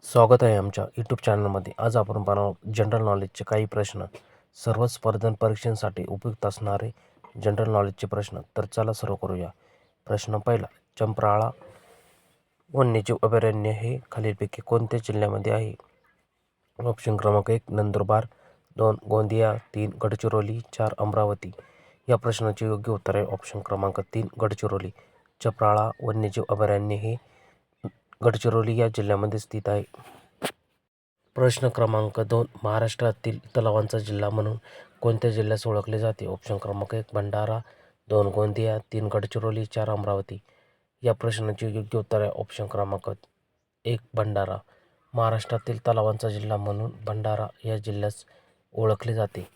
स्वागत आहे आमच्या यूट्यूब चॅनलमध्ये. आज आपण पाहणार जनरल नॉलेजचे काही प्रश्न. सर्व स्पर्धा परीक्षांसाठी उपयुक्त असणारे जनरल नॉलेजचे प्रश्न. तर चला सुरू करूया. प्रश्न पहिला. चंप्राळा वन्यजीव अभयारण्य हे खालीलपैकी कोणत्या जिल्ह्यामध्ये आहे? ऑप्शन क्रमांक 1 नंदुरबार, 2 गोंदिया, 3 गडचिरोली, 4 अमरावती. या प्रश्नाचे योग्य उत्तर आहे ऑप्शन क्रमांक 3 गडचिरोली. चंप्राळा वन्यजीव अभयारण्य हे गडचिरोली या जिल्ह्यामध्ये स्थित आहे. प्रश्न क्रमांक 2. महाराष्ट्रातील तलावांचा जिल्हा म्हणून कोणत्या जिल्ह्यास ओळखले जाते? ऑप्शन क्रमांक 1 भंडारा, 2 गोंदिया, 3 गडचिरोली, 4 अमरावती. या प्रश्नाचे योग्य उत्तर आहे ऑप्शन क्रमांक 1 भंडारा. महाराष्ट्रातील तलावांचा जिल्हा म्हणून भंडारा या जिल्ह्यास ओळखले जाते.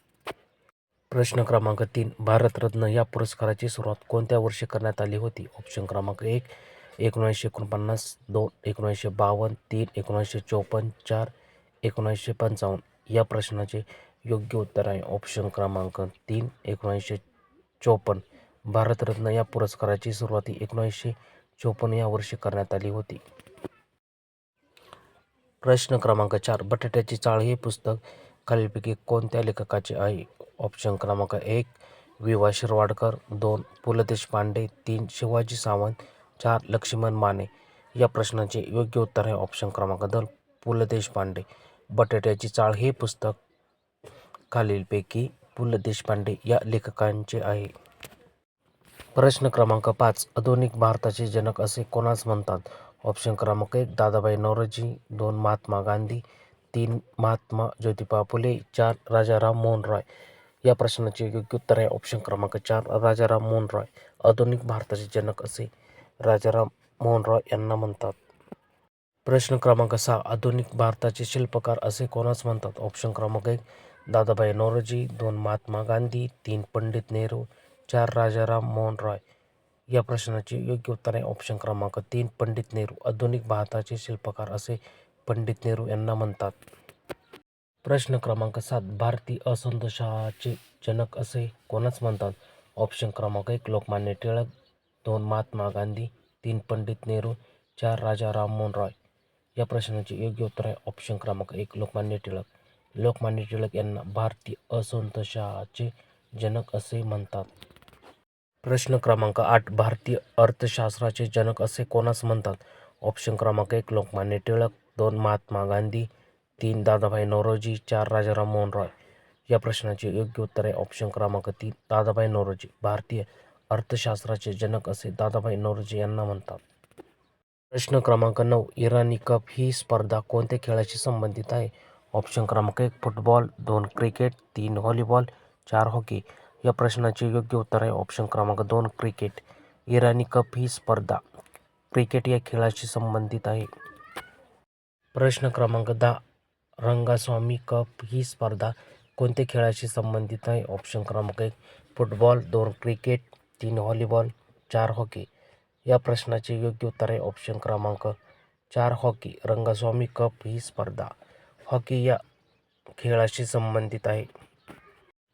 प्रश्न क्रमांक 3. भारतरत्न या पुरस्काराची सुरुवात कोणत्या वर्षी करण्यात आली होती? ऑप्शन क्रमांक 1 1949, 2 1952, 3 1954, 4 1955. या प्रश्नाचे योग्य उत्तर आहे ऑप्शन क्रमांक 3 1954. भारतरत्न या पुरस्काराची सुरुवात 1954 या वर्षी करण्यात आली होती. प्रश्न क्रमांक 4. बटाट्याची चाळ हे पुस्तक खालीलपैकी कोणत्या लेखकाचे आहे? ऑप्शन क्रमांक 1 वि. वा. शिरवाडकर, 2 पु. ल. देशपांडे, 3 शिवाजी सावंत, 4 लक्ष्मण माने. या प्रश्नाचे योग्य उत्तर आहे ऑप्शन क्रमांक 2 पु. ल. देशपांडे. बटाट्याची चाळ हे पुस्तक खालीलपैकी पु. ल. देशपांडे या लेखकांचे आहे. प्रश्न क्रमांक 5. आधुनिक भारताचे जनक असे कोणास म्हणतात? ऑप्शन क्रमांक 1 दादाभाई नौरोजी, 2 महात्मा गांधी, 3 महात्मा ज्योतिबा फुले, 4 राजाराम मोहन रॉय. या प्रश्नाचे योग्य उत्तर आहे ऑप्शन क्रमांक 4 राजाराम मोहन रॉय. आधुनिक भारताचे जनक असे राजाराम मोहन रॉय यांना म्हणतात. प्रश्न क्रमांक 6. आधुनिक भारताचे शिल्पकार असे कोणास म्हणतात? ऑप्शन क्रमांक 1 दादाभाई नौरोजी, 2 महात्मा गांधी, 3 पंडित नेहरू, 4 राजाराम मोहन रॉय. या प्रश्नाचे योग्य उत्तर आहे ऑप्शन क्रमांक 3 पंडित नेहरू. आधुनिक भारताचे शिल्पकार असे पंडित नेहरू यांना म्हणतात. प्रश्न क्रमांक 7. भारतीय असंतोषाचे जनक असे कोणास म्हणतात? ऑप्शन क्रमांक 1 लोकमान्य टिळक, 2 महात्मा गांधी, 3 पंडित नेहरू, 4 राजाराम मोहन रॉय. या प्रश्नाचे योग्य उत्तर आहे ऑप्शन क्रमांक 1 लोकमान्य टिळक. लोकमान्य टिळक यांना भारतीय असंतोषाचे जनक असे म्हणतात. प्रश्न क्रमांक 8. भारतीय अर्थशास्त्राचे जनक असे कोणास म्हणतात? ऑप्शन क्रमांक 1 लोकमान्य टिळक, 2 महात्मा गांधी, 3 दादाभाई नौरोजी, 4 राजाराम मोहन रॉय. या प्रश्नाचे योग्य उत्तर आहे ऑप्शन क्रमांक 3 दादाभाई नौरोजी. भारतीय अर्थशास्त्राचे जनक असे दादाभाई नौरोजी यांना म्हणतात. प्रश्न क्रमांक 9. इराणी कप ही स्पर्धा कोणत्या खेळाशी संबंधित आहे? ऑप्शन क्रमांक 1 फुटबॉल, 2 क्रिकेट, 3 व्हॉलीबॉल, 4 हॉकी. या प्रश्नाचे योग्य उत्तर आहे ऑप्शन क्रमांक 2 क्रिकेट. इराणी कप ही स्पर्धा क्रिकेट या खेळाशी संबंधित आहे. प्रश्न क्रमांक 10. रंगास्वामी कप ही स्पर्धा कोणत्या खेळाशी संबंधित आहे? ऑप्शन क्रमांक 1 फुटबॉल, 2 क्रिकेट, 3 व्हॉलीबॉल, 4 हॉकी. या प्रश्नाचे योग्य उत्तर आहे ऑप्शन क्रमांक 4 हॉकी. रंगास्वामी कप ही स्पर्धा हॉकी या खेळाशी संबंधित आहे.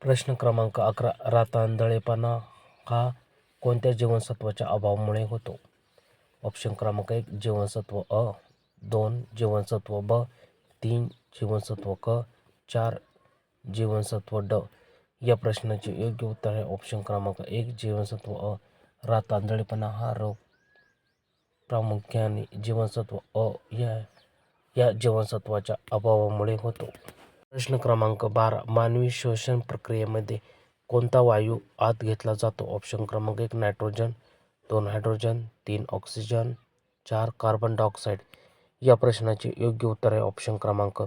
प्रश्न क्रमांक 11. रातांधळेपणा हा कोणत्या जीवनसत्वाच्या अभावामुळे होतो? ऑप्शन क्रमांक 1 जीवनसत्व अ, 2 जीवनसत्व ब, 3 जीवनसत्व क, 4 जीवनसत्व ड. या प्रश्नाचे योग्य उत्तर आहे ऑप्शन क्रमांक 1 जीवनसत्व अ. रातांधळेपणा हा रोग प्रामुख्याने जीवनसत्व अ या जीवनसत्वाच्या अभावामुळे होतो. प्रश्न क्रमांक 12. मानवी श्वसन प्रक्रियेमध्ये कोणता वायू आत घेतला जातो? ऑप्शन क्रमांक 1 nitrogen, 2 hydrogen, 3 oxygen, 4 carbon dioxide. या प्रश्नाचे योग्य उत्तर आहे ऑप्शन क्रमांक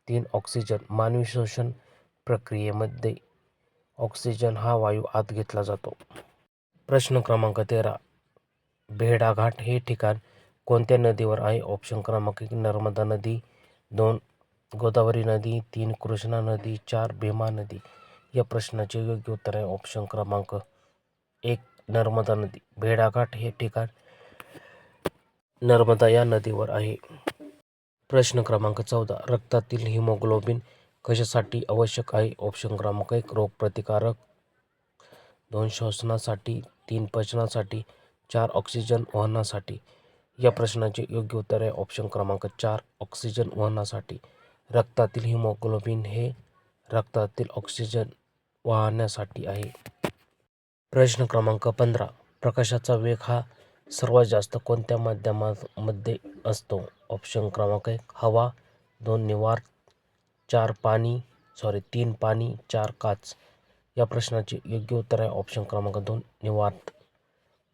3 ऑक्सिजन. मानवी श्वसन प्रक्रियेमध्ये ऑक्सिजन हा वायू आत घेतला जातो. प्रश्न क्रमांक 13. भेड़ाघाट हे ठिकाण कोणत्या नदीवर आहे? ऑप्शन क्रमांक 1 नर्मदा नदी, 2 गोदावरी नदी, 3 कृष्णा नदी, 4 भीमा नदी. या प्रश्नाचे योग्य उत्तर आहे ऑप्शन क्रमांक 1 नर्मदा नदी. भेड़ाघाट हे ठिकाण नर्मदा या नदीवर आहे. प्रश्न क्रमांक 14. रक्तातील हिमोग्लोबिन कशासाठी आवश्यक आहे? ऑप्शन क्रमांक 1 रोगप्रतिकारक, 2 श्वसनासाठी, 3 पचनासाठी, 4 ऑक्सिजन वहनासाठी. या प्रश्नाचे योग्य उत्तर आहे ऑप्शन क्रमांक 4 ऑक्सिजन वहनासाठी. रक्तातील हिमोग्लोबिन हे रक्तातील ऑक्सिजन वाहण्यासाठी आहे. प्रश्न क्रमांक 15 प्रकाशाचा वेग हा सर्वात जास्त कोणत्या माध्यमामध्ये असतो? ऑप्शन क्रमांक 1 हवा, 2 निर्वात, 3 पाणी, 4 काच. या प्रश्नाचे योग्य उत्तर आहे ऑप्शन क्रमांक 2 निर्वात.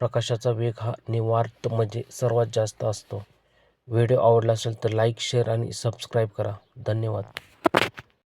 प्रकाशाचा वेग हा निर्वात म्हणजे सर्वात जास्त असतो. व्हिडिओ आवडला असेल तर लाईक, शेअर आणि सबस्क्राईब करा. धन्यवाद.